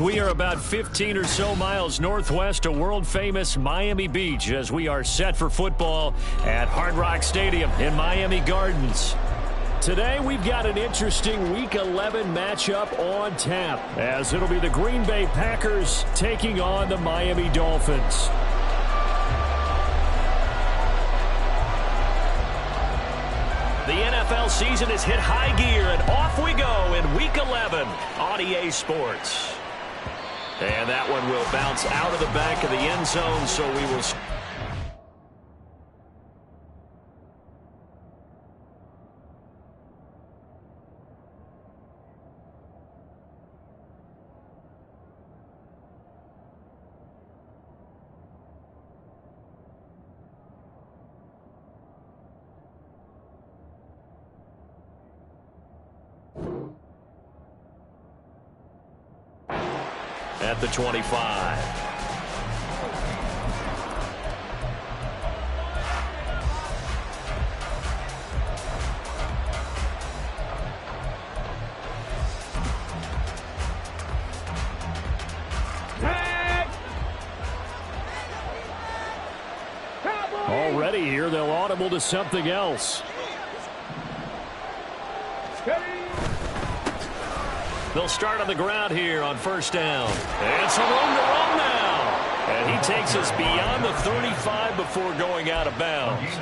We are about 15 or so miles northwest of world-famous Miami Beach as we are set for football at Hard Rock Stadium in Miami Gardens. Today, we've got an interesting Week 11 matchup on tap, as it'll be the Green Bay Packers taking on the Miami Dolphins. The NFL season has hit high gear, and off we go in Week 11 on EA Sports. And that one will bounce out of the back of the end zone, so we will... at the 25. Already here, they'll audible to something else. They'll start on the ground here on first down. And some room to run now. And he takes us beyond the 35 before going out of bounds.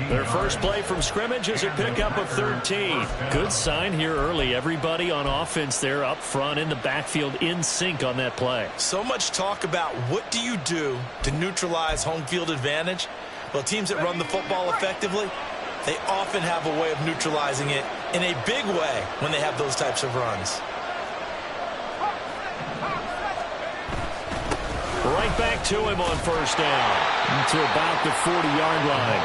Their first play from scrimmage is a pickup of 13. Good sign here early. Everybody on offense there up front in the backfield in sync on that play. So much talk about what do you do to neutralize home field advantage? Well, teams that run the football effectively, they often have a way of neutralizing it in a big way when they have those types of runs. Right back to him on first down. To about the 40-yard line.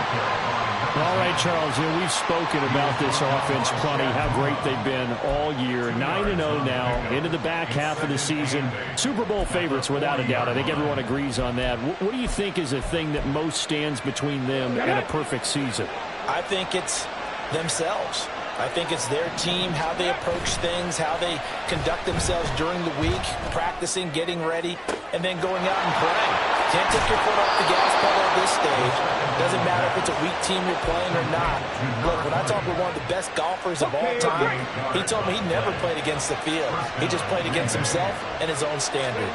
All right, Charles, we've spoken about this offense plenty, how great they've been all year. 9-0 now, into the back half of the season. Super Bowl favorites, without a doubt. I think everyone agrees on that. What do you think is the thing that most stands between them and a perfect season? I think it's themselves. I think it's their team, how they approach things, how they conduct themselves during the week, practicing, getting ready, and then going out and playing. Can't take your foot off the gas pedal at this stage. Doesn't matter if it's a weak team you're playing or not. Look, when I talk with one of the best golfers of all time, he told me he never played against the field. He just played against himself and his own standard.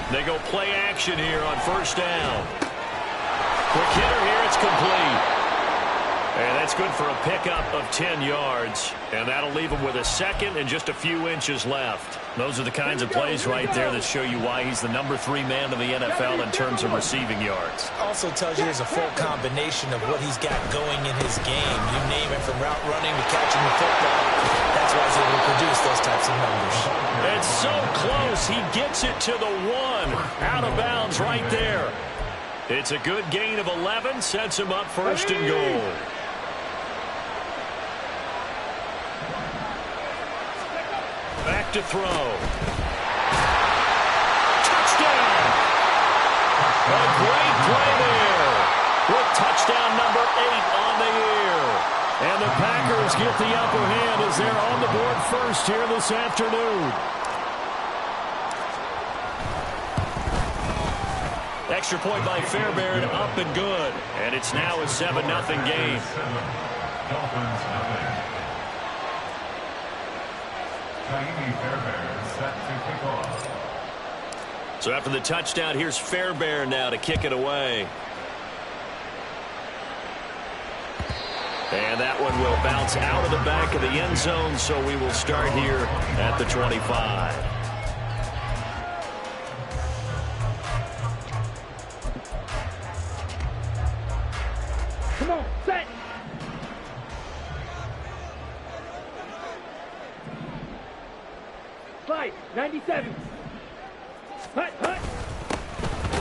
They go play action here on first down. Quick hitter here, it's complete. And that's good for a pickup of 10 yards. And that'll leave him with a second and just a few inches left. Those are the kinds of plays right there that show you why he's the number 3 man in the NFL in terms of receiving yards. Also tells you there's a full combination of what he's got going in his game. You name it, from route running to catching the football. That's why he's able to produce those types of numbers. It's so close. He gets it to the 1. Out of bounds right there. It's a good gain of 11. Sets him up first and goal. Back to throw. Touchdown! A great play there. With touchdown number 8 on the year. And the Packers get the upper hand as they're on the board first here this afternoon. Extra point by Fairbairn, up and good. And it's now a 7-0 game. So after the touchdown, here's Fairbairn now to kick it away. And that one will bounce out of the back of the end zone, so we will start here at the 25. Come on, set! Fight, 97. Hut, hut.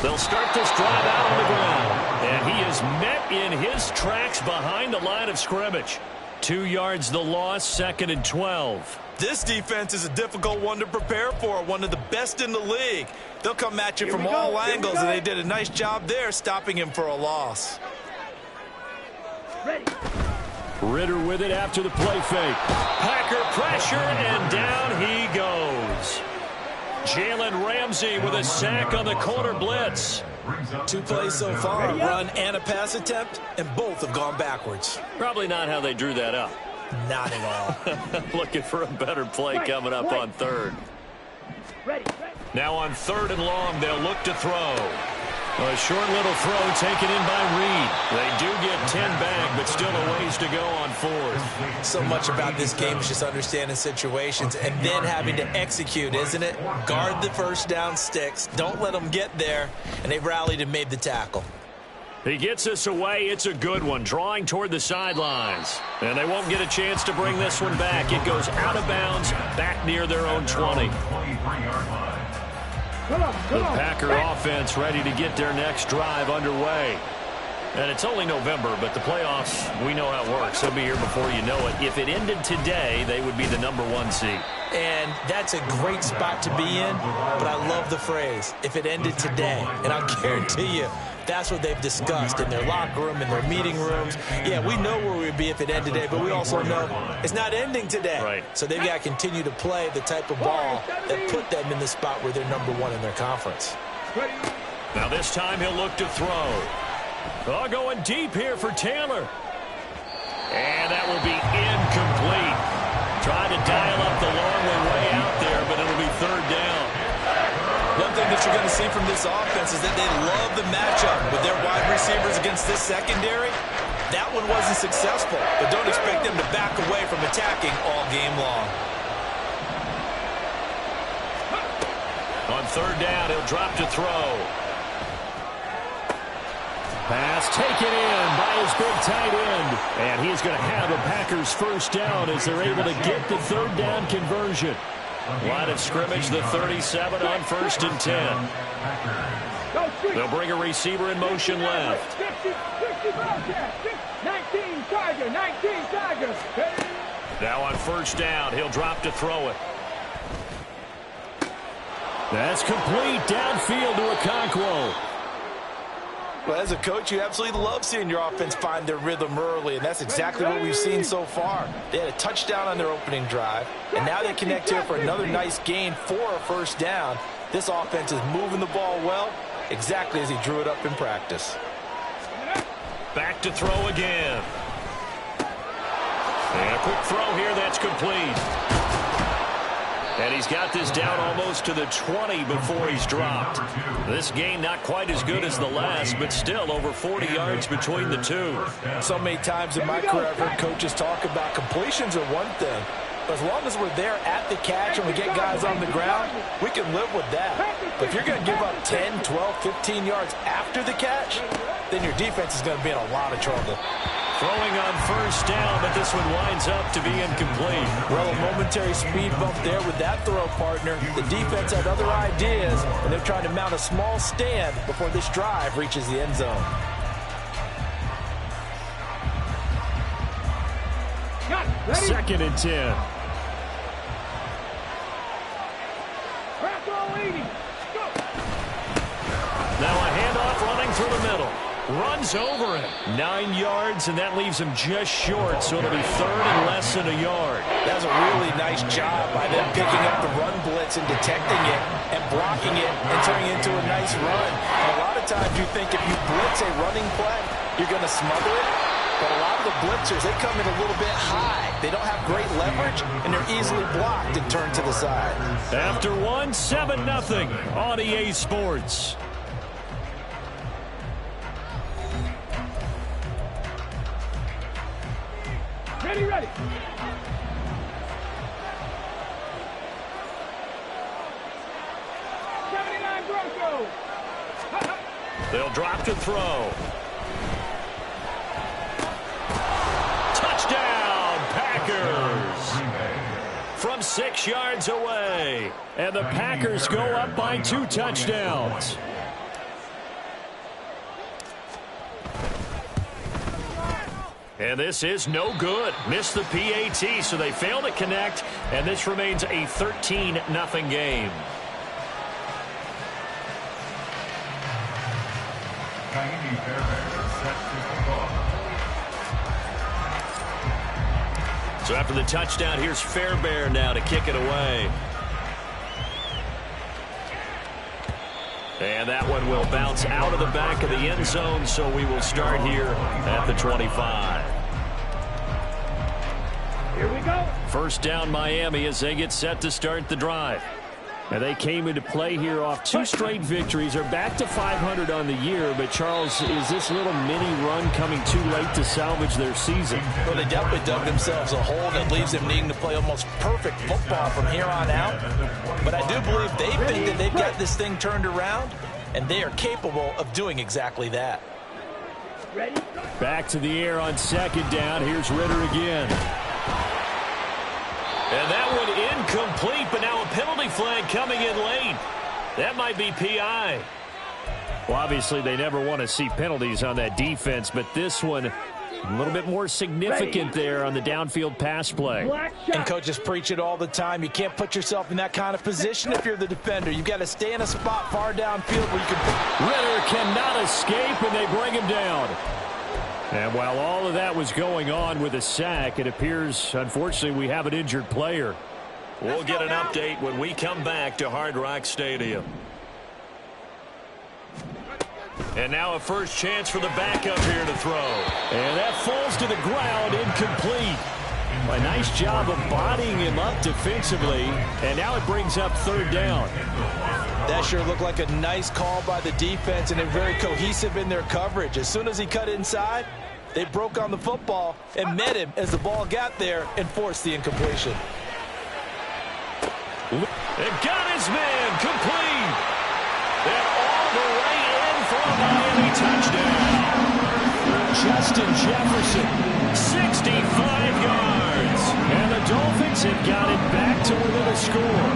They'll start this drive out on the ground. And he is met in his tracks behind the line of scrimmage. 2 yards the loss, 2nd and 12. This defense is a difficult one to prepare for, one of the best in the league. They'll come at you from all angles, and they did a nice job there stopping him for a loss. Ready. Ritter with it after the play fake. Packer pressure, and down he goes. Jalen Ramsey with a sack on the corner blitz. 2 plays so far, a run and a pass attempt, and both have gone backwards. Probably not how they drew that up. Not at all. Looking for a better play coming up on third. Ready. Now on 3rd and long, they'll look to throw. A short little throw taken in by Reed. They do get 10 back, but still a ways to go on 4th. So much about this game is just understanding situations and then having to execute, isn't it? Guard the first down sticks. Don't let them get there. And they rallied and made the tackle. He gets us away. It's a good one, drawing toward the sidelines. And they won't get a chance to bring this one back. It goes out of bounds, back near their own 20. The Packer offense ready to get their next drive underway. And it's only November, but the playoffs, we know how it works. They'll be here before you know it. If it ended today, they would be the #1 seed. And that's a great spot to be in, but I love the phrase, if it ended today. And I'll guarantee you, that's what they've discussed in their locker room, in their meeting rooms. Yeah, we know where we'd be if it ended today, but we also know it's not ending today. Right. So they've got to continue to play the type of ball that put them in the spot where they're #1 in their conference. Now this time he'll look to throw. Oh, going deep here for Taylor. And that will be incomplete. Trying to dial up the long way out there, but it'll be 3rd down. One thing that you're going to see from this offense is that they love the matchup with their wide receivers against this secondary. That one wasn't successful, but don't expect them to back away from attacking all game long. On 3rd down, he'll drop to throw. Pass taken in by his big tight end. And he's going to have a Packers first down as they're able to get the 3rd down conversion. Line of scrimmage, the 37 on 1st and 10. They'll bring a receiver in motion left. 19 Tiger. Now on 1st down, he'll drop to throw it. That's complete downfield to Okonkwo. Well, as a coach, you absolutely love seeing your offense find their rhythm early, and that's exactly what we've seen so far. They had a touchdown on their opening drive, and now they connect here for another nice gain for a 1st down. This offense is moving the ball well, exactly as he drew it up in practice. Back to throw again. And a quick throw here, that's complete. And he's got this down almost to the 20 before he's dropped. This gain not quite as good as the last, but still over 40 yards between the two. So many times in my career, I've heard coaches talk about completions are one thing. But as long as we're there at the catch and we get guys on the ground, we can live with that. But if you're going to give up 10, 12, 15 yards after the catch, then your defense is going to be in a lot of trouble. Throwing on 1st down, but this one winds up to be incomplete. Well, a momentary speed bump there with that throw, partner. The defense had other ideas, and they're trying to mount a small stand before this drive reaches the end zone. Second and 10. Now a handoff running through the middle. Runs over it. 9 yards, and that leaves him just short, so it'll be 3rd and less than a yard. That was a really nice job by them picking up the run blitz and detecting it and blocking it and turning it into a nice run. And a lot of times you think if you blitz a running play, you're going to smother it. But a lot of the blitzers, they come in a little bit high. They don't have great leverage, and they're easily blocked and turned to the side. After one, 7-0 on EA Sports. Ready. 79 Broncos. They'll drop to throw. Touchdown, Packers. From 6 yards away. And the Packers go up by 2 touchdowns. And this is no good. Missed the PAT, so they fail to connect, and this remains a 13-0 game. So after the touchdown, here's Fairbairn now to kick it away. And that one will bounce out of the back of the end zone, so we will start here at the 25. Here we go. First down, Miami, as they get set to start the drive. And they came into play here off 2 straight victories. They're back to 500 on the year. But, Charles, is this little mini run coming too late to salvage their season? Well, they definitely dug themselves a hole that leaves them needing to play almost perfect football from here on out. But I do believe they think that they've got this thing turned around, and they are capable of doing exactly that. Ready? Back to the air on second down. Here's Ritter again. And that one incomplete, but now a penalty flag coming in late. That might be PI. Well, obviously, they never want to see penalties on that defense, but this one a little bit more significant there on the downfield pass play. And coaches preach it all the time. You can't put yourself in that kind of position if you're the defender. You've got to stay in a spot far downfield where you can... Ritter cannot escape, and they bring him down. And while all of that was going on with a sack, it appears, unfortunately, we have an injured player. We'll get an update when we come back to Hard Rock Stadium. And now a first chance for the backup here to throw. And that falls to the ground, incomplete. A nice job of bodying him up defensively, and now it brings up third down. That sure looked like a nice call by the defense, and they're very cohesive in their coverage. As soon as he cut inside, they broke on the football and met him as the ball got there and forced the incompletion. And got his man complete. And all the way in for a Miami touchdown. Justin Jefferson, 65 yards. And the Dolphins have got it back to within a score.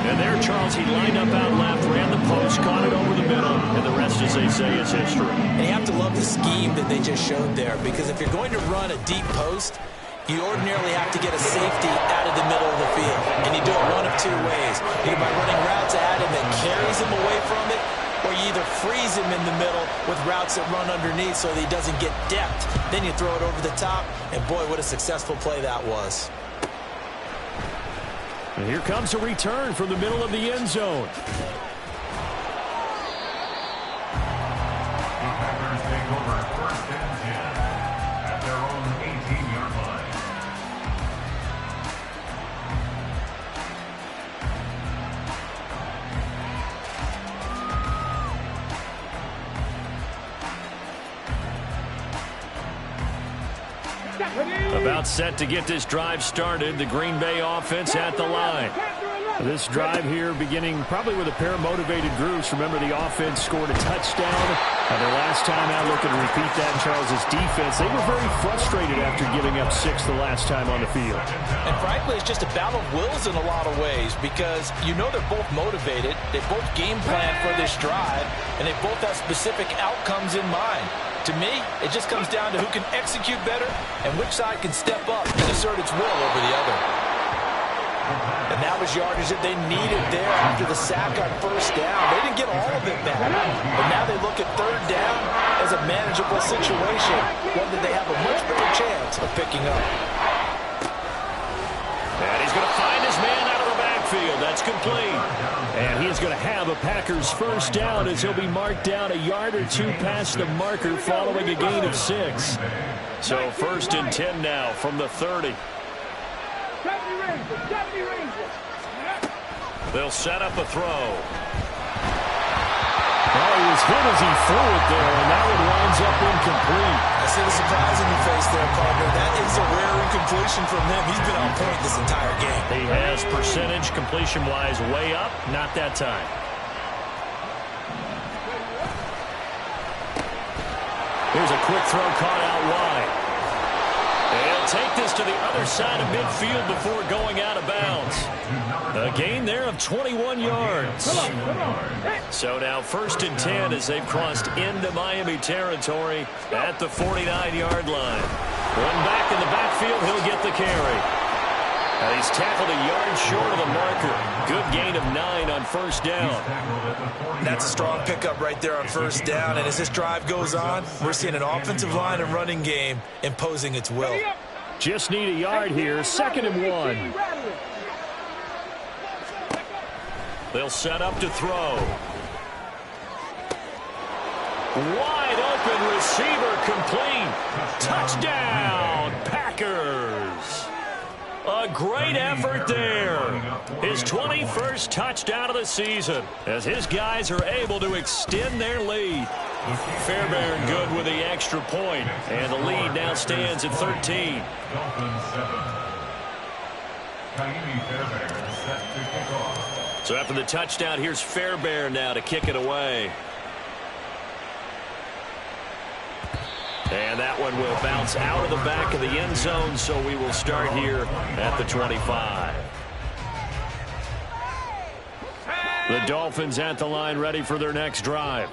And there, Charles, he lined up out left, ran the post, caught it over the middle, and the rest, as they say, is history. And you have to love the scheme that they just showed there, because if you're going to run a deep post, you ordinarily have to get a safety out of the middle of the field. And you do it one of 2 ways. Either by running routes at him that carries him away from it, or you either freeze him in the middle with routes that run underneath so that he doesn't get depth. Then you throw it over the top, and boy, what a successful play that was. And here comes a return from the middle of the end zone. Defenders take over first and 10 at their own 18-yard line. About set to get this drive started. The Green Bay offense at the line. This drive here beginning probably with a pair of motivated groups. Remember, the offense scored a touchdown. And their last time out, looking to repeat that in Charles's defense. They were very frustrated after giving up 6 the last time on the field. And frankly, it's just a battle of wills in a lot of ways, because you know they're both motivated. They both game plan for this drive, and they both have specific outcomes in mind. To me, it just comes down to who can execute better and which side can step up and assert its will over the other. And that was yardage that they needed there after the sack on first down. They didn't get all of it back, but now they look at third down as a manageable situation, one that they have a much better chance of picking up. And he's going to find his man out of the backfield. That's complete. And he's going to have a Packers first down as he'll be marked down a yard or 2 past the marker following a gain of 6. So first and 10 now from the 30. They'll set up a throw. Oh, he was hit as he threw it there, and that one winds up incomplete. I see the surprise in your face there, partner. That is a rare incompletion from him. He's been on point this entire game. He has percentage completion-wise way up, not that time. Here's a quick throw caught out wide. They'll take this to the other side of midfield before going out of bounds. A gain there of 21 yards. So now first and 10 as they've crossed into Miami territory at the 49-yard line. One back in the backfield, he'll get the carry. And he's tackled a yard short of the marker. Good gain of 9 on first down. That's a strong pickup right there on first down. And as this drive goes on, we're seeing an offensive line and running game imposing its will. Just need a yard here. 2nd and 1. They'll set up to throw. Wide open receiver complete. Touchdown, Packers. A great effort there. His 21st touchdown of the season as his guys are able to extend their lead. Fairbairn good with the extra point, and the lead now stands at 13. Dolphins 7. Fairbairn set to kick off. So after the touchdown, here's Fairbairn now to kick it away. And that one will bounce out of the back of the end zone, so we will start here at the 25. The Dolphins at the line ready for their next drive.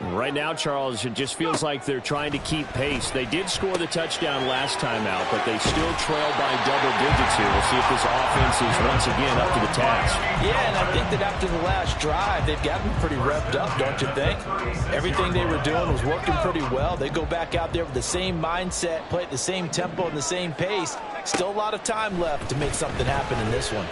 Right now, Charles, it just feels like they're trying to keep pace. They did score the touchdown last time out, but they still trail by double digits here. We'll see if this offense is once again up to the task. Yeah, and I think that after the last drive, they've gotten pretty revved up, don't you think? Everything they were doing was working pretty well. They go back out there with the same mindset, play at the same tempo and the same pace. Still a lot of time left to make something happen in this one.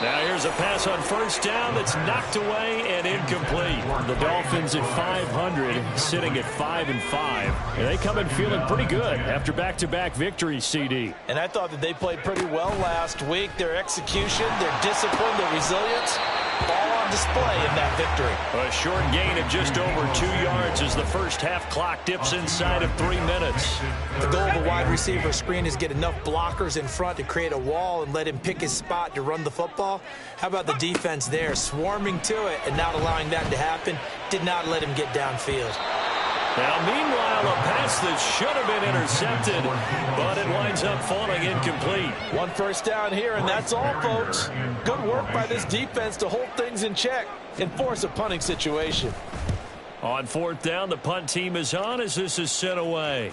Now here's a pass on first down that's knocked away and incomplete. The Dolphins at 500, sitting at 5-5. And they come in feeling pretty good after back-to-back victories, CD. And I thought that they played pretty well last week. Their execution, their discipline, their resilience, all on display in that victory. A short gain of just over 2 yards as the first half clock dips inside of 3 minutes. The goal of a wide receiver screen is get enough blockers in front to create a wall and let him pick his spot to run the football. How about the defense there, swarming to it and not allowing that to happen? Did not let him get downfield. Now, meanwhile, a pass that should have been intercepted, but it winds up falling incomplete. One first down here, and that's all, folks. Good work by this defense to hold things in check and force a punting situation. On fourth down, the punt team is on as this is sent away.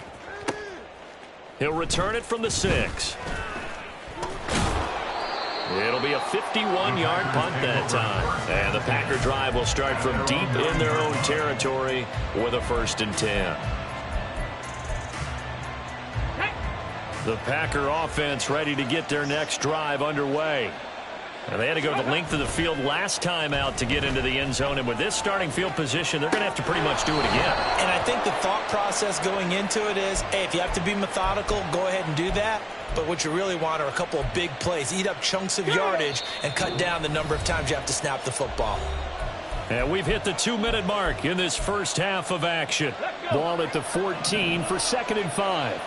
He'll return it from the 6. It'll be a 51-yard punt that time. And the Packer drive will start from deep in their own territory with a 1st and 10. The Packer offense ready to get their next drive underway. And they had to go the length of the field last time out to get into the end zone. And with this starting field position, they're going to have to pretty much do it again. And I think the thought process going into it is, hey, if you have to be methodical, go ahead and do that. But what you really want are a couple of big plays. Eat up chunks of yardage and cut down the number of times you have to snap the football. And we've hit the 2-minute mark in this first half of action. Ball at the 14 for 2nd and 5.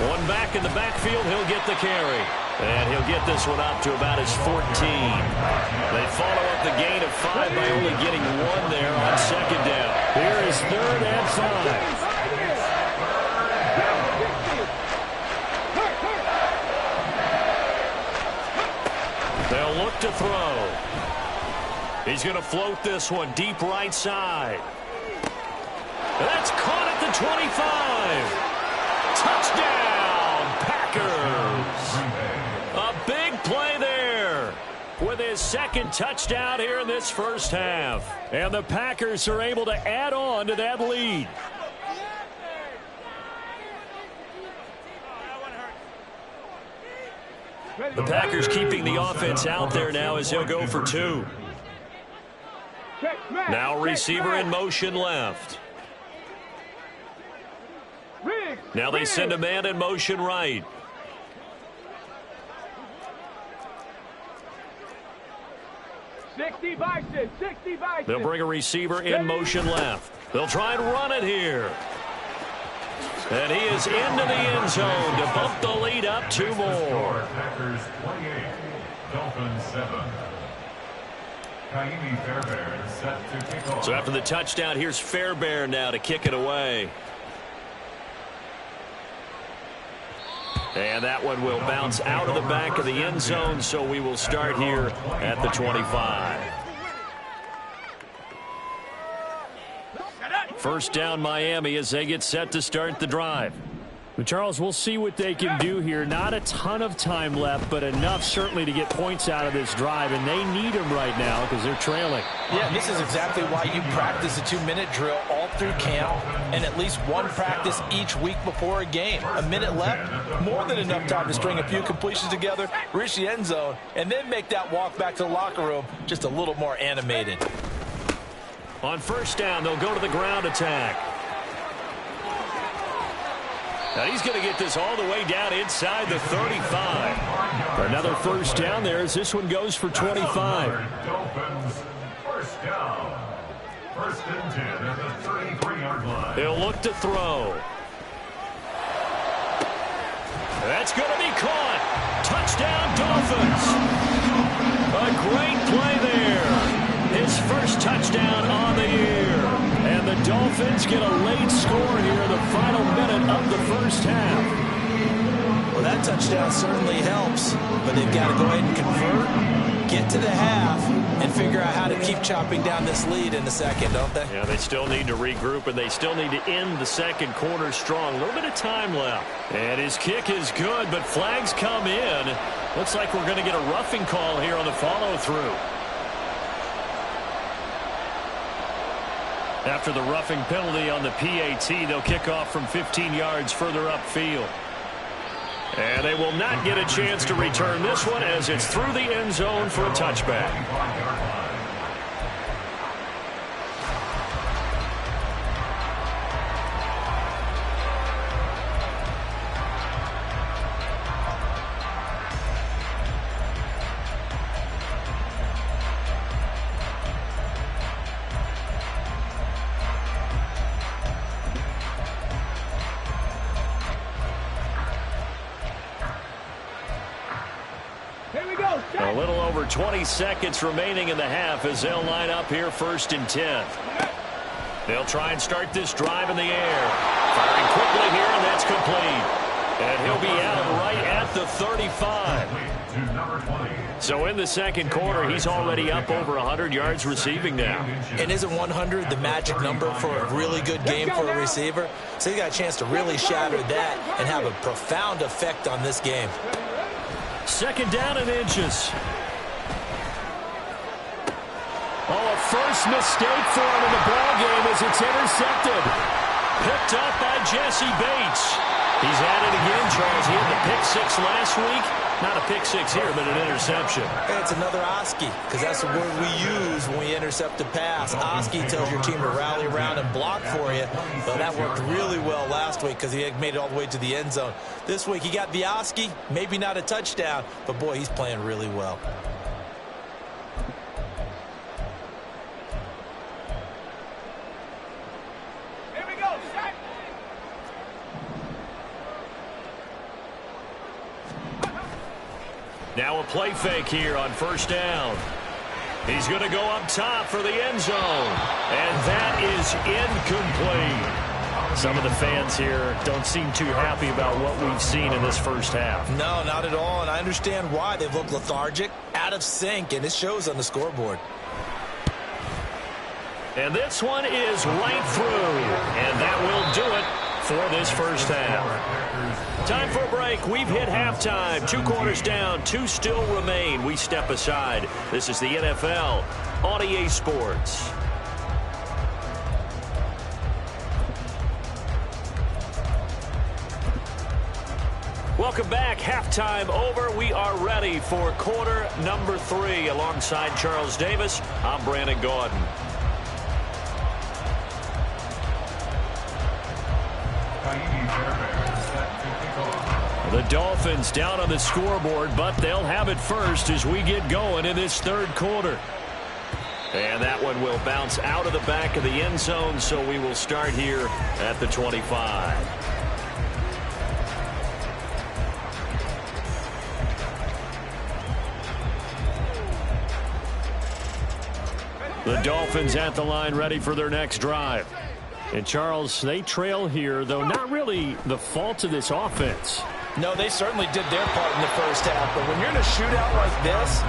One back in the backfield, he'll get the carry. And he'll get this one up to about his 14. They follow up the gain of 5 by only getting 1 there on 2nd down. Here is 3rd and 5. They'll look to throw. He's going to float this one deep right side. That's caught at the 25. Touchdown, Packers. A big play there with his 2nd touchdown here in this first half. And the Packers are able to add on to that lead. The Packers keeping the offense out there now as he'll go for 2. Now receiver in motion left. Now they send a man in motion right. They'll bring a receiver in motion left. They'll try and run it here. And he is into the end zone to bump the lead up 2 more. Packers 28, Dolphins 7. Fairbairn set to kick off. So after the touchdown, here's Fairbairn now to kick it away. And that one will bounce out of the back of the end zone, so we will start here at the 25. First down Miami as they get set to start the drive. Charles, we'll see what they can do here. Not a ton of time left, but enough certainly to get points out of this drive, and they need them right now because they're trailing. Yeah, this is exactly why you practice a 2-minute drill all through camp and at least one practice each week before a game. A minute left, more than enough time to string a few completions together, reach the end zone, and then make that walk back to the locker room just a little more animated. On first down, they'll go to the ground attack. Now he's going to get this all the way down inside the 35. Another first down there as this one goes for 25. Dolphins, first down. First and 10 at the 33-yard line. He'll look to throw. That's going to be caught. Touchdown, Dolphins. A great play there. His first touchdown on the year. And the Dolphins get a late score here in the final minute of the first half. Well, that touchdown certainly helps, but they've got to go ahead and convert, get to the half, and figure out how to keep chopping down this lead in the second, don't they? Yeah, they still need to regroup, and they still need to end the second quarter strong. A little bit of time left. And his kick is good, but flags come in. Looks like we're going to get a roughing call here on the follow-through. After the roughing penalty on the PAT, they'll kick off from 15 yards further upfield. And they will not get a chance to return this one as it's through the end zone for a touchback. A little over 20 seconds remaining in the half as they'll line up here first and 10. They'll try and start this drive in the air. Firing quickly here, and that's complete. And he'll be out right at the 35. So in the second quarter, he's already up over 100 yards receiving now. And isn't 100 the magic number for a really good game for a receiver? So he got a chance to really shatter that and have a profound effect on this game. Second down and inches. Oh, a first mistake for him in the ball game as it's intercepted. Picked up by Jesse Bates. He's at it again, Charles. He had the pick six last week. Not a pick six here, but an interception. It's another Oski, because that's the word we use when we intercept a pass. Oski tells your team to rally around and block for you. Well, that worked really well last week because he had made it all the way to the end zone. This week he got the Oski, maybe not a touchdown, but boy, he's playing really well. Now a play fake here on first down. He's going to go up top for the end zone. And that is incomplete. Some of the fans here don't seem too happy about what we've seen in this first half. No, not at all, and I understand why. They've looked lethargic, out of sync, and it shows on the scoreboard. And this one is right through. And that will do it for this first half. Time for a break. We've hit halftime. 2 quarters down. 2 still remain. We step aside. This is the NFL on EA Sports. Welcome back. Halftime over. We are ready for quarter number 3. Alongside Charles Davis, I'm Brandon Gaudin. The Dolphins down on the scoreboard, but they'll have it first as we get going in this third quarter. And that one will bounce out of the back of the end zone, so we will start here at the 25. The Dolphins at the line ready for their next drive. And Charles, they trail here, though not really the fault of this offense. No, they certainly did their part in the first half, but when you're in a shootout like this,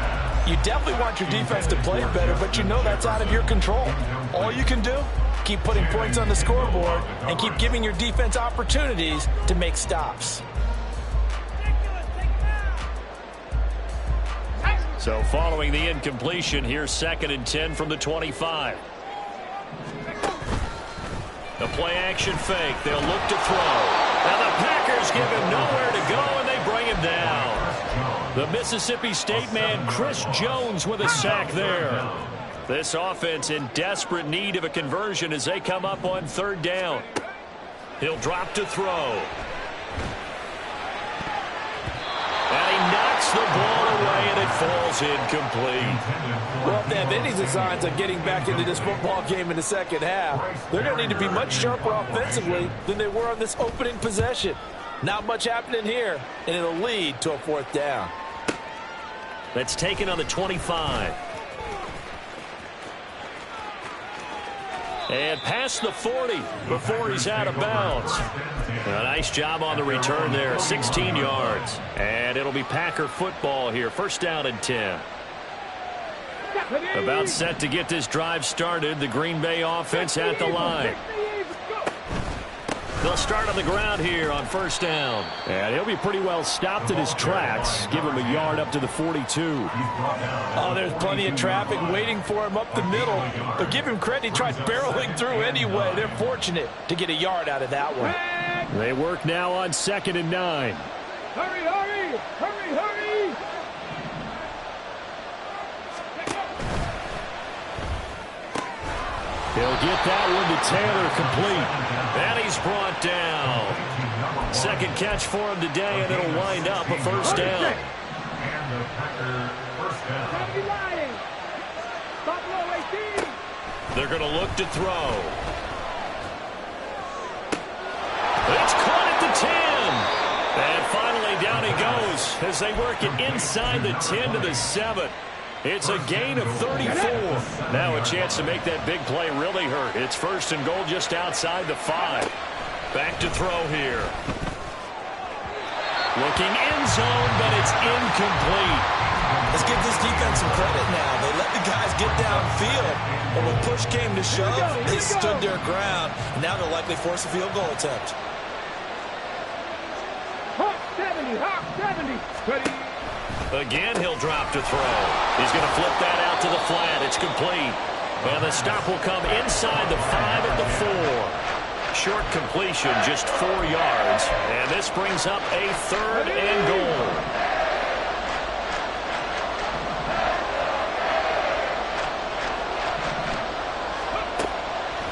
you definitely want your defense to play better, but you know that's out of your control. All you can do keep putting points on the scoreboard, and keep giving your defense opportunities to make stops. So following the incompletion, here's 2nd and 10 from the 25. The play-action fake. They'll look to throw. And the Packers give him nowhere to go, and they bring him down. The Mississippi State man, Chris Jones, with a sack there. This offense in desperate need of a conversion as they come up on 3rd down. He'll drop to throw. And he knocks the ball away, and it falls incomplete. Well, if they have any designs on getting back into this football game in the second half, they're going to need to be much sharper offensively than they were on this opening possession. Not much happening here, and it'll lead to a 4th down. That's taken on the 25. And past the 40 before he's out of bounds. A nice job on the return there, 16 yards. And it'll be Packer football here, 1st down and 10. About set to get this drive started, the Green Bay offense at the line. They'll start on the ground here on 1st down. And he'll be pretty well stopped in his tracks. Give him a yard up to the 42. Oh, there's plenty of traffic waiting for him up the middle. But give him credit, he tried barreling through anyway. They're fortunate to get a yard out of that one. They work now on 2nd and 9. Hurry, hurry, hurry, hurry. He'll get that one to Taylor, complete. And he's brought down. 2nd catch for him today, and it'll wind up a 1st down. And the Packer 1st down. Don't be lying. Buffalo 18. They're going to look to throw. It's caught at the 10. And finally down he goes as they work it inside the 10 to the 7. It's a gain of 34. Now a chance to make that big play really hurt. It's 1st and goal just outside the 5. Back to throw here. Looking end zone, but it's incomplete. Let's give this defense some credit now. They let the guys get downfield, but when push came to shove, they stood their ground. Now they'll likely force a field goal attempt. Hawk 70, Hawk 70. Ready. Again, he'll drop to throw. He's going to flip that out to the flat. It's complete. And the stop will come inside the 5 at the 4. Short completion, just 4 yards. And this brings up a 3rd and goal.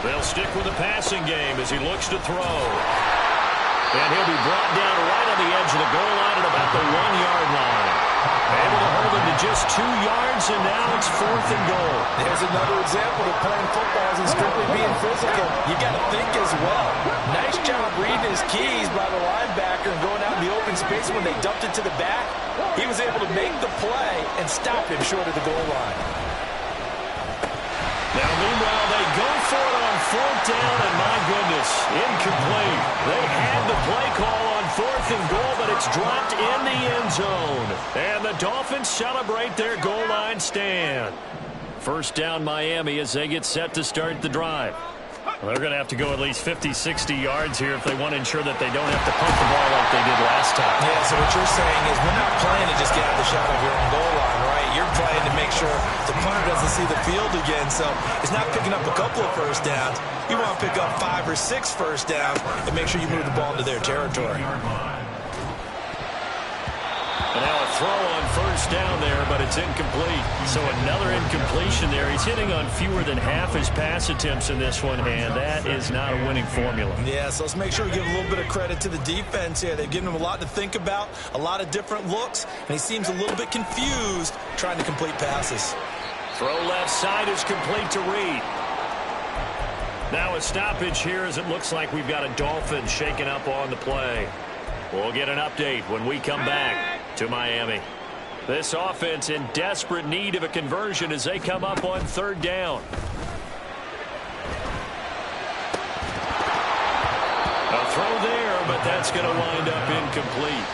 They'll stick with the passing game as he looks to throw. And he'll be brought down right on the edge of the goal line at about the 1-yard line. Able to hold him to just 2 yards, and now it's 4th and goal. There's another example of playing football isn't strictly being physical. You got to think as well. Nice job reading his keys by the linebacker and going out in the open space when they dumped it to the back. He was able to make the play and stop him short of the goal line. Now, meanwhile, they go for it on 4th down, and my goodness, incomplete. They had the play call on 4th and goal, but it's dropped in the end zone. And the Dolphins celebrate their goal line stand. 1st down, Miami, as they get set to start the drive. Well, they're going to have to go at least 50, 60 yards here if they want to ensure that they don't have to pump the ball like they did last time. Yeah, so what you're saying is we're not playing to just get out of the shot of your own goal line, right? You're playing to make sure the punter doesn't see the field again. So it's not picking up a couple of 1st downs. You want to pick up 5 or 6 1st downs and make sure you move the ball into their territory. And now a throw on 1st down there, but it's incomplete. So another incompletion there. He's hitting on fewer than half his pass attempts in this one, and that is not a winning formula. Yeah, so let's make sure we give a little bit of credit to the defense here. They've given him a lot to think about, a lot of different looks, and he seems a little bit confused trying to complete passes. Throw left side is complete to Reed. Now a stoppage here as it looks like we've got a Dolphin shaking up on the play. We'll get an update when we come back to Miami. This offense in desperate need of a conversion as they come up on 3rd down. A throw there, but that's going to wind up incomplete.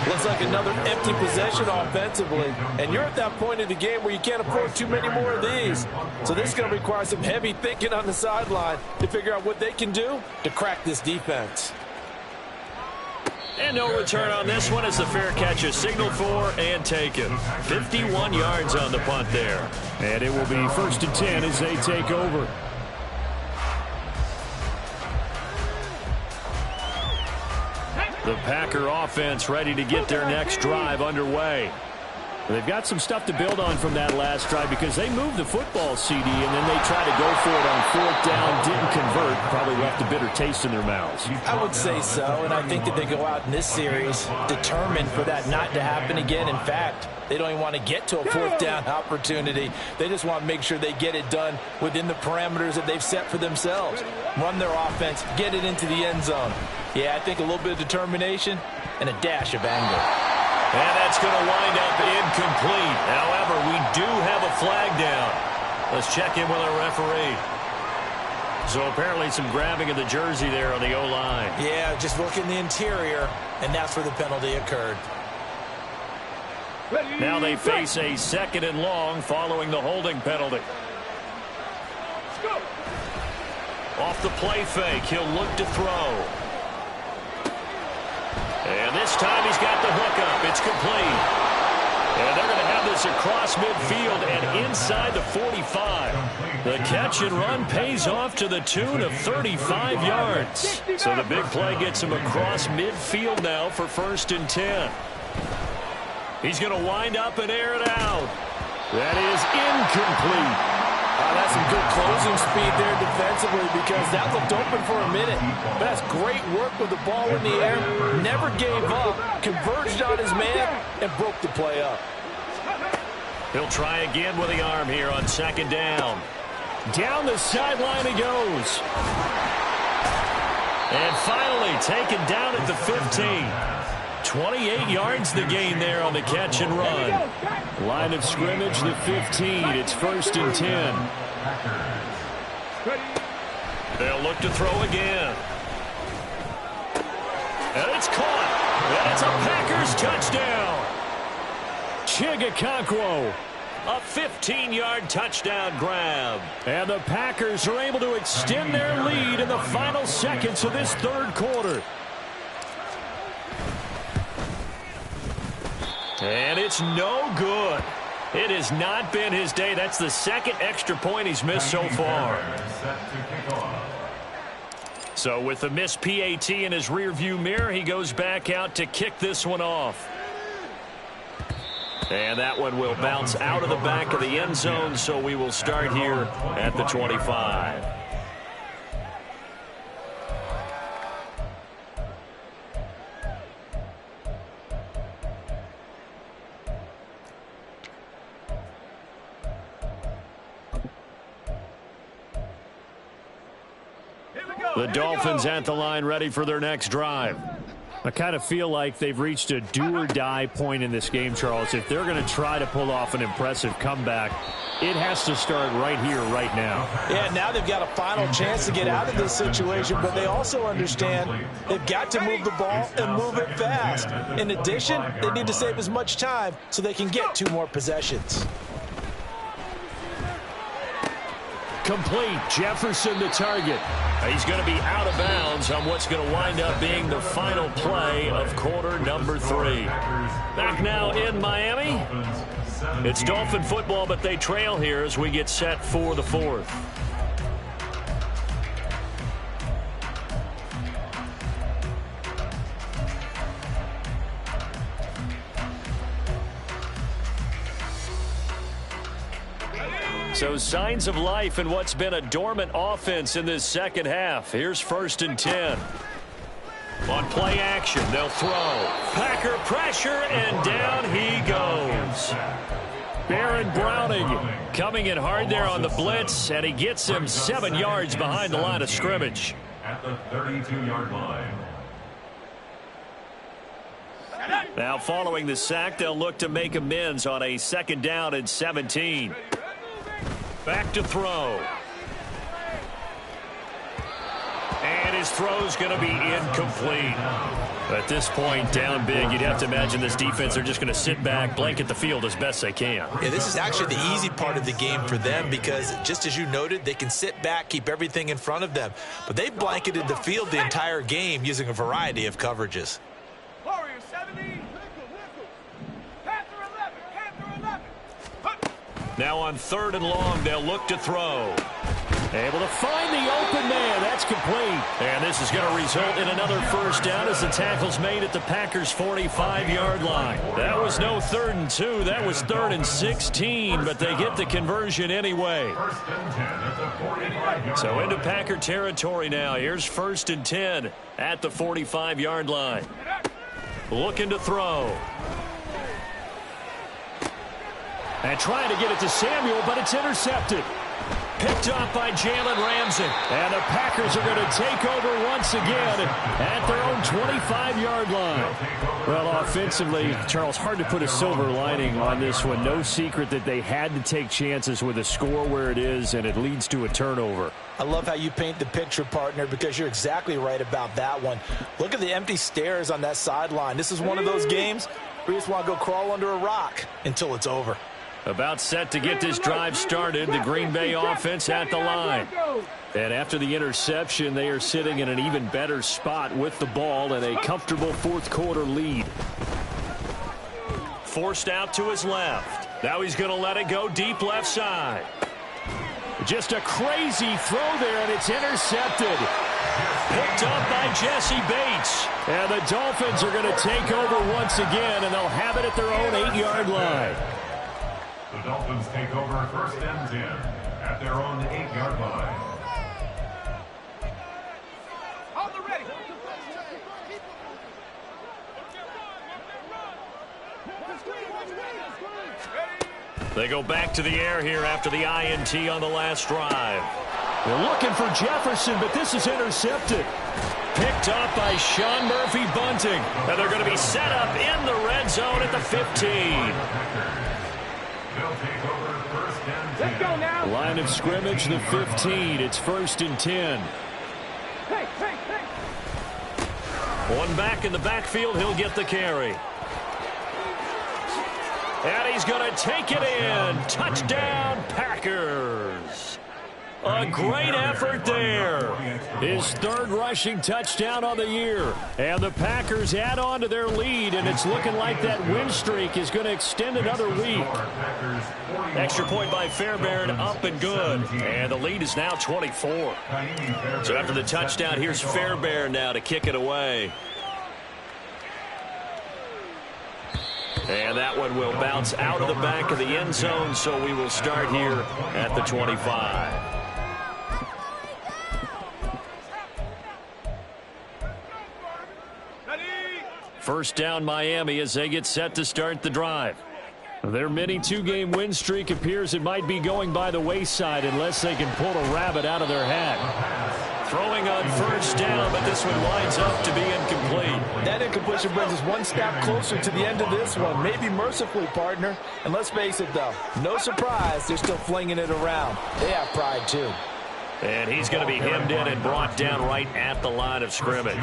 Looks like another empty possession offensively. And you're at that point in the game where you can't afford too many more of these. So this is going to require some heavy thinking on the sideline to figure out what they can do to crack this defense. And no return on this one as the fair catch is signaled for and taken. 51 yards on the punt there. And it will be 1st and 10 as they take over. The Packer offense ready to get their next drive underway. They've got some stuff to build on from that last drive because they moved the football, CD, and then they tried to go for it on 4th down, didn't convert, probably left a bitter taste in their mouths. I would say so, and I think that they go out in this series determined for that not to happen again. In fact, they don't even want to get to a 4th down opportunity. They just want to make sure they get it done within the parameters that they've set for themselves. Run their offense, get it into the end zone. Yeah, I think a little bit of determination and a dash of anger. And that's going to wind up incomplete. However, we do have a flag down. Let's check in with our referee. So apparently some grabbing of the jersey there on the O-line. Yeah, just look in the interior, and that's where the penalty occurred. Now they face a 2nd and long following the holding penalty. Off the play fake, he'll look to throw. And this time he's got the hook up. It's complete. And they're going to have this across midfield and inside the 45. The catch and run pays off to the tune of 35 yards. So the big play gets him across midfield now for 1st and 10. He's going to wind up and air it out. That is incomplete. That's some good closing speed there defensively because that looked open for a minute. But that's great work with the ball in the air. Never gave up, converged on his man, and broke the play up. He'll try again with the arm here on 2nd down. Down the sideline he goes. And finally taken down at the 15. 28 yards the gain there on the catch and run. Line of scrimmage, the 15. It's 1st and 10. They'll look to throw again. And it's caught. And it's a Packers touchdown. Chigakonkwo. A 15-yard touchdown grab. And the Packers are able to extend their lead in the final seconds of this 3rd quarter. And it's no good. It has not been his day. That's the 2nd extra point he's missed so far. So with the missed PAT in his rearview mirror, he goes back out to kick this one off. And that one will bounce out of the back of the end zone, so we will start here at the 25. The Dolphins at the line ready for their next drive. I kind of feel like they've reached a do-or-die point in this game, Charles. If they're going to try to pull off an impressive comeback, it has to start right here, right now. Yeah, now they've got a final chance to get out of this situation, but they also understand they've got to move the ball and move it fast. In addition, they need to save as much time so they can get 2 more possessions. Complete. Jefferson the target. He's going to be out of bounds on what's going to wind up being the final play of quarter number 3. Back now in Miami. It's Dolphin football, but they trail here as we get set for the 4th. So signs of life in what's been a dormant offense in this 2nd half. Here's 1st and 10. On play action, they'll throw. Packer pressure, and down he goes. Baron Browning coming in hard there on the blitz, and he gets him 7 yards behind the line of scrimmage. At the 32-yard line. Now following the sack, they'll look to make amends on a 2nd down and 17. Back to throw. And His throw's going to be incomplete. At this point, down big, you'd have to imagine this defense are just going to sit back, blanket the field as best they can. Yeah, this is actually the easy part of the game for them because, just as you noted, they can sit back, keep everything in front of them. But they blanketed the field the entire game using a variety of coverages. Warrior 70. Panther 11. Now on 3rd and long, they'll look to throw. Able to find the open man. That's complete. And this is going to result in another first down as the tackle's made at the Packers' 45-yard line. That was no 3rd and 2. That was 3rd and 16, but they get the conversion anyway. So into Packer territory now. Here's 1st and 10 at the 45-yard line. Looking to throw. And trying to get it to Samuel, but it's intercepted. Picked off by Jalen Ramsey. And the Packers are going to take over once again at their own 25-yard line. Well, offensively, Charles, hard to put a silver lining on this one. No secret that they had to take chances with a score where it is, and it leads to a turnover. I love how you paint the picture, partner, because you're exactly right about that one. Look at the empty stairs on that sideline. This is one of those games where you just want to go crawl under a rock until it's over. About set to get this drive started, the Green Bay offense at the line. And after the interception, they are sitting in an even better spot with the ball and a comfortable fourth-quarter lead. Forced out to his left. Now he's going to let it go deep left side. Just a crazy throw there, and it's intercepted. Picked up by Jesse Bates. And the Dolphins are going to take over once again, and they'll have it at their own 8-yard line. The Dolphins take over 1st and 10 at their own 8-yard line. On the ready. They go back to the air here after the INT on the last drive. They're looking for Jefferson, but this is intercepted. Picked up by Sean Murphy Bunting. And they're going to be set up in the red zone at the 15. They'll take over 1st and 10. Let's go now. Line of scrimmage, the 15. It's 1st and 10. Hey. One back in the backfield. He'll get the carry. And he's going to take it in. Touchdown, Packers. A great effort there. His 3rd rushing touchdown on the year. And the Packers add on to their lead, and it's looking like that win streak is going to extend another week. Extra point by Fairbairn, up and good. And the lead is now 24. So after the touchdown, here's Fairbairn now to kick it away. And that one will bounce out of the back of the end zone, so we will start here at the 25. First down, Miami, as they get set to start the drive. Their mini 2-game win streak appears it might be going by the wayside unless they can pull a rabbit out of their hat. Throwing on first down, but this one winds up to be incomplete. That incompletion brings us one step closer to the end of this one. Maybe mercifully, partner. And let's face it, though, no surprise, they're still flinging it around. They have pride, too. And he's going to be hemmed in and brought down right at the line of scrimmage.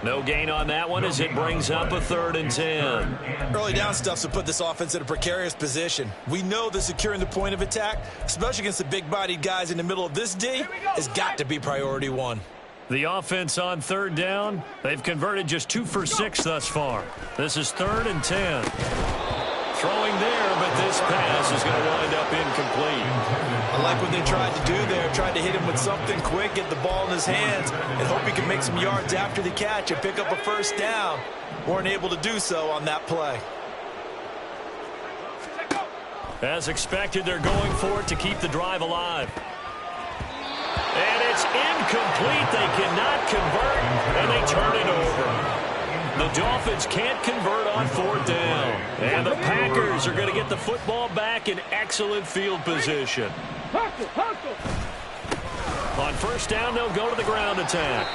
No gain on that one as it brings up a 3rd and 10. Early down stuffs will put this offense in a precarious position. We know that securing the point of attack, especially against the big-bodied guys in the middle of this D, has got to be priority one. The offense on 3rd down, they've converted just 2 for 6 thus far. This is 3rd and 10. Throwing there, but this pass is going to wind up incomplete. I like what they tried to do there. Tried to hit him with something quick, get the ball in his hands, and hope he can make some yards after the catch and pick up a first down. Weren't able to do so on that play. As expected, they're going for it to keep the drive alive. And it's incomplete. They cannot convert, and they turn it over. The Dolphins can't convert on 4th down. And the Packers are going to get the football back in excellent field position. Hustle. On first down, they'll go to the ground attack.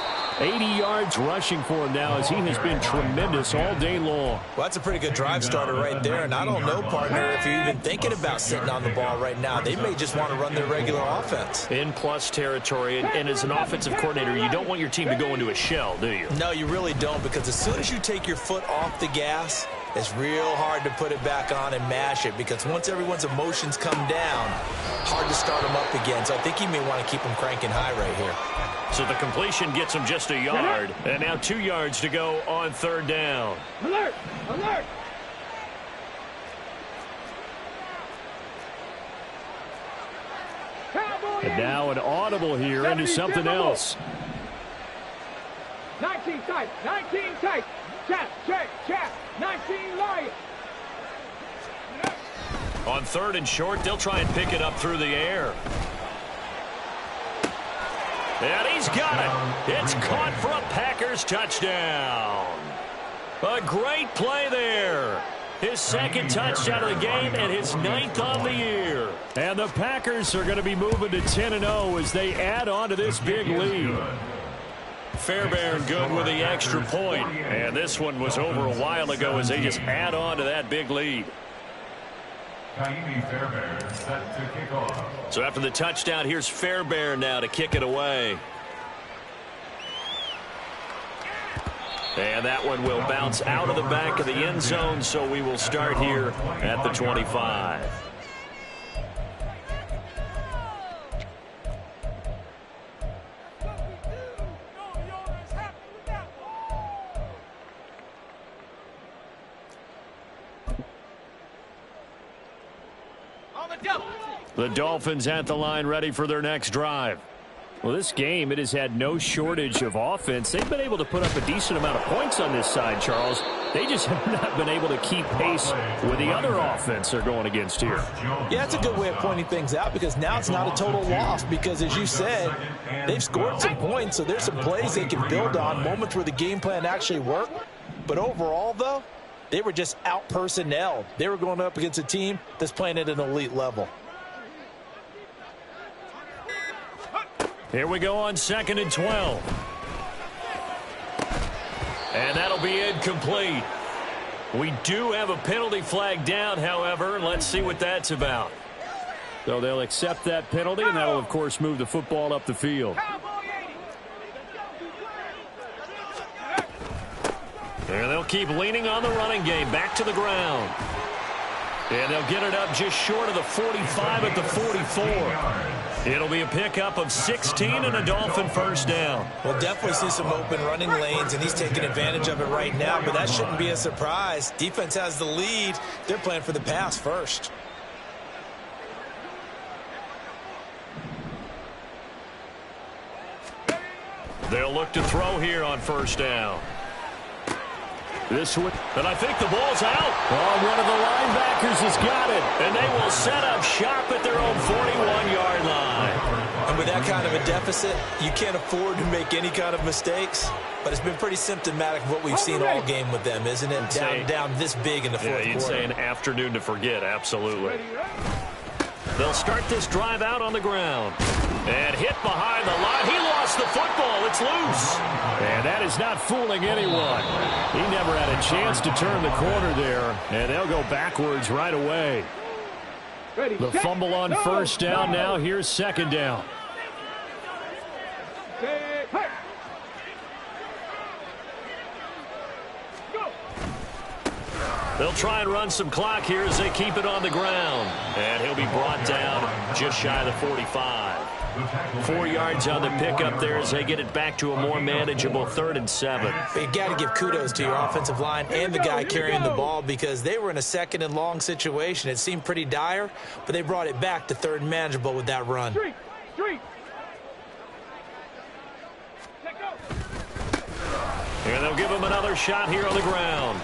80 yards rushing for him now as he has been tremendous all day long. Well, that's a pretty good drive starter right there. And I don't know, partner, if you're even thinking about sitting on the ball right now. They may just want to run their regular offense. In plus territory. And as an offensive coordinator, you don't want your team to go into a shell, do you? No, you really don't, because as soon as you take your foot off the gas, it's real hard to put it back on and mash it, because once everyone's emotions come down, hard to start them up again. So I think you may want to keep them cranking high right here. So the completion gets him just a yard, and now 2 yards to go on third down. Alert! Alert! And now an audible here into something else. 19 tight, 19 tight. Check. 19 Lions. On third and short, they'll try and pick it up through the air. And he's got it. It's caught for a Packers touchdown. A great play there. His second touchdown of the game and his 9th on the year. And the Packers are going to be moving to 10-0 as they add on to this big lead. Fairbairn good with the extra point. And this one was over a while ago as they just add on to that big lead. Fairbairn set to kick off. So after the touchdown, here's Fairbairn now to kick it away. And that one will bounce out of the back of the end zone, so we will start here at the 25. The Dolphins at the line ready for their next drive. Well, this game, it has had no shortage of offense. They've been able to put up a decent amount of points on this side, Charles. They just have not been able to keep pace with the other offense they're going against here. Yeah, that's a good way of pointing things out, because now it's not a total loss, because as you said, they've scored some points, so there's some plays they can build on, moments where the game plan actually worked. But overall, though, they were just out-personnelled. They were going up against a team that's playing at an elite level. Here we go on 2nd and 12. And that'll be incomplete. We do have a penalty flag down, however. Let's see what that's about. So they'll accept that penalty, and that'll, of course, move the football up the field. And they'll keep leaning on the running game. Back to the ground. And they'll get it up just short of the 45 at the 44. It'll be a pickup of 16 and a Dolphin first down. We'll definitely see some open running lanes, and he's taking advantage of it right now, but that shouldn't be a surprise. Defense has the lead. They're playing for the pass first. They'll look to throw here on first down. This one, and I think the ball's out. Oh, one of the linebackers has got it, and they will set up shop at their own 41-yard line. And with that kind of a deficit, you can't afford to make any kind of mistakes. But it's been pretty symptomatic of what we've seen all game with them, isn't it? Down this big in the fourth quarter. You'd say an afternoon to forget, absolutely. They'll start this drive out on the ground. And hit behind the line. He lost the football. It's loose. And that is not fooling anyone. He never had a chance to turn the corner there. And they'll go backwards right away. The fumble on first down now. Here's second down. They'll try and run some clock here as they keep it on the ground. And he'll be brought down just shy of the 45. 4 yards on the pickup there as they get it back to a more manageable 3rd and 7. But you got to give kudos to your offensive line and the guy carrying the ball, because they were in a 2nd and long situation. It seemed pretty dire, but they brought it back to 3rd and manageable with that run. And they'll give him another shot here on the ground.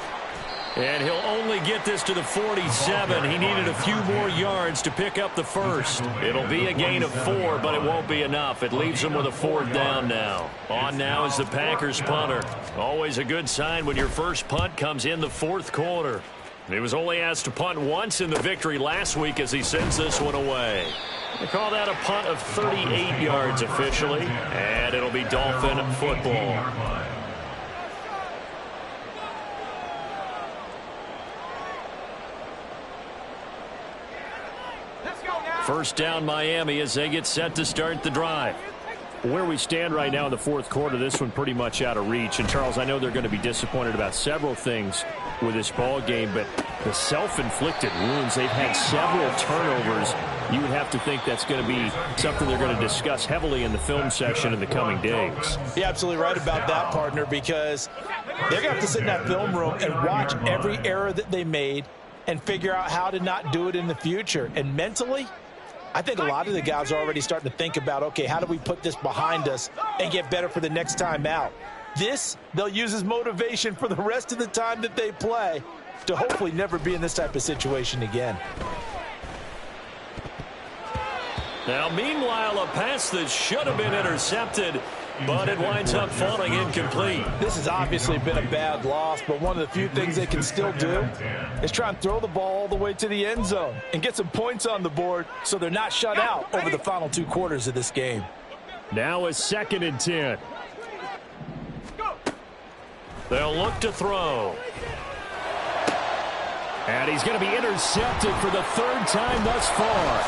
And he'll only get this to the 47. He needed a few more yards to pick up the first. It'll be a gain of 4, but it won't be enough. It leaves him with a 4th down now. On now is the Packers punter. Always a good sign when your first punt comes in the 4th quarter. He was only asked to punt once in the victory last week as he sends this one away. They call that a punt of 38 yards officially, and it'll be Dolphin football. First down Miami as they get set to start the drive. Where we stand right now in the fourth quarter, this one pretty much out of reach. And, Charles, I know they're going to be disappointed about several things with this ball game, but the self-inflicted wounds, they've had several turnovers. You would have to think that's going to be something they're going to discuss heavily in the film section in the coming days. You're absolutely right about that, partner, because they're going to have to sit in that film room and watch every error that they made and figure out how to not do it in the future. And mentally, I think a lot of the guys are already starting to think about, okay, how do we put this behind us and get better for the next time out? This, they'll use as motivation for the rest of the time that they play to hopefully never be in this type of situation again. Now, meanwhile, a pass that should have been intercepted, but it winds up falling incomplete. This has obviously been a bad loss, but one of the few things they can still do is try and throw the ball all the way to the end zone and get some points on the board so they're not shut out over the final 2 quarters of this game. Now a 2nd and 10. They'll look to throw. And he's going to be intercepted for the 3rd time thus far.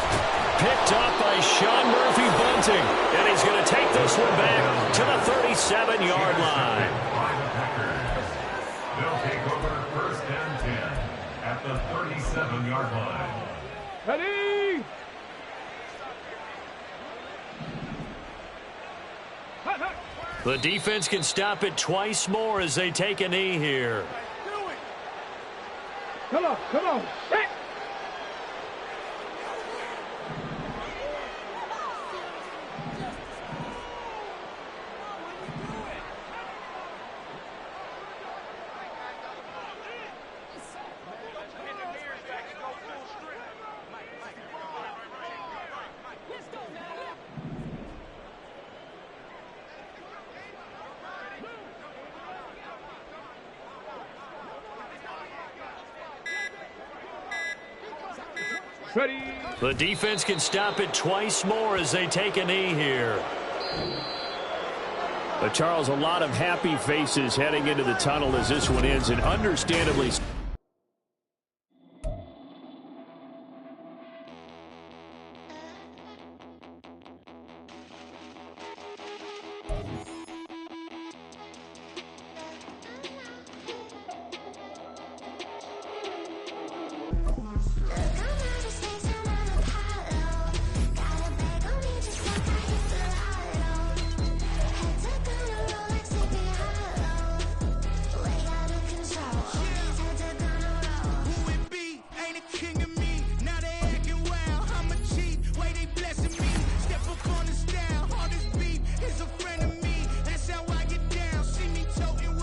Picked up by Sean Murphy-Bunting. And he's going to take this one back to the 37-yard line. They'll take over 1st and 10 at the 37-yard line. Ready? The defense can stop it twice more as they take a knee here. Come on, set. Ready. The defense can stop it twice more as they take a knee here. But Charles, a lot of happy faces heading into the tunnel as this one ends, and understandably